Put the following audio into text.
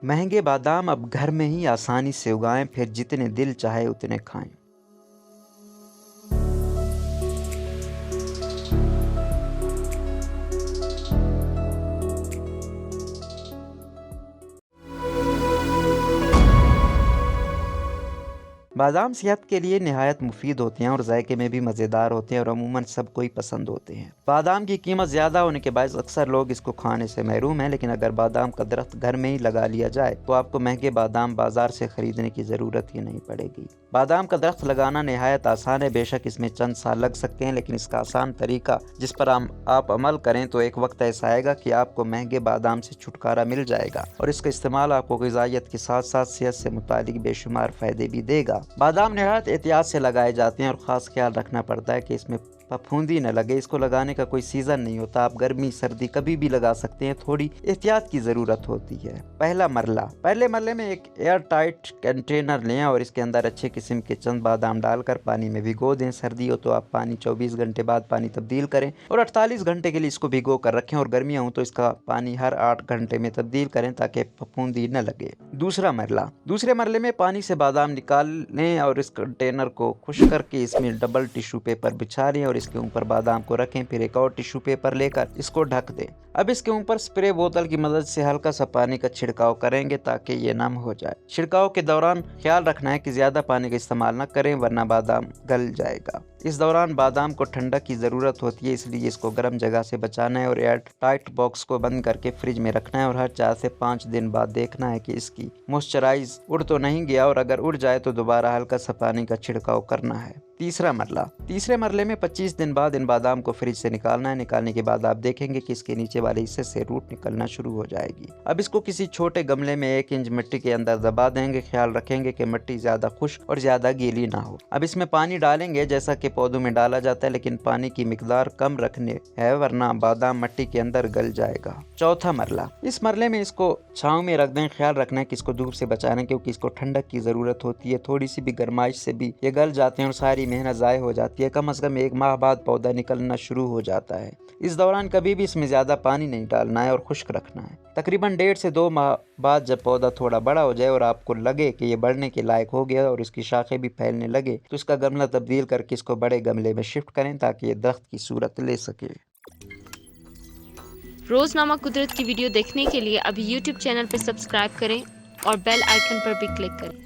महंगे बादाम अब घर में ही आसानी से उगाएं, फिर जितने दिल चाहे उतने खाएं। बादाम सेहत के लिए निहायत मुफीद होते हैं और जायके में भी मज़ेदार होते हैं और अमूमन सबको ही पसंद होते हैं। बादाम की कीमत ज़्यादा होने के बायस अक्सर लोग इसको खाने से महरूम हैं, लेकिन अगर बादाम का दरख्त घर में ही लगा लिया जाए तो आपको महंगे बादाम बाजार से खरीदने की ज़रूरत ही नहीं पड़ेगी। बादाम का दरख्त लगाना निहायत आसान है। बेशक इसमें चंद साल लग सकते हैं, लेकिन इसका आसान तरीका जिस पर आप अमल करें तो एक वक्त ऐसा आएगा कि आपको महंगे बादाम से छुटकारा मिल जाएगा और इसका इस्तेमाल आपको ग़िज़ाइयत के साथ साथ सेहत से मुतालिक बेशुमार फ़ायदे भी देगा। बादाम निहायत एहतियात से लगाए जाते हैं और ख़ास ख्याल रखना पड़ता है कि इसमें फफूंदी न लगे। इसको लगाने का कोई सीज़न नहीं होता, आप गर्मी सर्दी कभी भी लगा सकते हैं। थोड़ी एहतियात की ज़रूरत होती है। पहला मरला, पहले मरले में एक एयर टाइट कंटेनर लें और इसके अंदर अच्छे किस्म के चंद बादाम डालकर पानी में भिगो दें। सर्दी हो तो आप पानी 24 घंटे बाद पानी तब्दील करें और 48 घंटे के लिए इसको भिगो कर रखें, और गर्मियाँ हो तो इसका पानी हर 8 घंटे में तब्दील करें ताकि फफूंदी न लगे। दूसरा मरला, दूसरे मरले में पानी से बादाम निकाल लें और इस कंटेनर को खुश्क करके इसमें डबल टिश्यू पेपर बिछा लें और इसके ऊपर बादाम को रखें। फिर एक और टिश्यू पेपर लेकर इसको ढक दें। अब इसके ऊपर स्प्रे बोतल की मदद से हल्का सा पानी का छिड़काव करेंगे ताकि ये नम हो जाए। छिड़काव के दौरान ख्याल रखना है कि ज़्यादा पानी का इस्तेमाल न करें वरना बादाम गल जाएगा। इस दौरान बादाम को ठंडक की ज़रूरत होती है, इसलिए इसको गर्म जगह से बचाना है और एयर टाइट बॉक्स को बंद करके फ्रिज में रखना है और हर 4 से 5 दिन बाद देखना है कि इसकी मॉइस्चराइज उड़ तो नहीं गया, और अगर उड़ जाए तो दोबारा हल्का सा पानी का छिड़काव करना है। तीसरा मरला, तीसरे मरले में 25 दिन बाद इन बादाम को फ्रिज से निकालना है। निकालने के बाद आप देखेंगे कि इसके नीचे वाले हिस्से से रूट निकलना शुरू हो जाएगी। अब इसको किसी छोटे गमले में 1 इंच मिट्टी के अंदर दबा देंगे। ख्याल रखेंगे कि मिट्टी ज़्यादा खुश्क और ज़्यादा गीली ना हो। अब इसमें पानी डालेंगे जैसा कि पौधों में डाला जाता है, लेकिन पानी की मिकदार कम रखने है वरना बादाम मिट्टी के अंदर गल जाएगा। चौथा मरला, इस मरले में इसको छाँव में रख दें। ख्याल रखना है कि इसको धूप से बचाना, क्योंकि इसको ठंडक की ज़रूरत होती है। थोड़ी सी भी गर्माइश से भी ये गल जाते हैं और सारी मेहनत ज़ाय हो जाती है। कम से कम 1 माह बाद पौधा निकलना शुरू हो जाता है। इस दौरान कभी भी इसमें ज़्यादा पानी नहीं डालना है और खुश्क रखना है। तकरीबन 1.5 से 2 माह बाद जब पौधा थोड़ा बड़ा हो जाए और आपको लगे कि ये बढ़ने के लायक हो गया और इसकी शाखें भी फैलने लगे तो इसका गमला तब्दील करके इसको बड़े गमले में शिफ्ट करें ताकि ये दरख्त की सूरत ले सके। रोज़नामा कुदरत की वीडियो देखने के लिए अभी YouTube चैनल पर सब्सक्राइब करें और बेल आइकन पर भी क्लिक करें।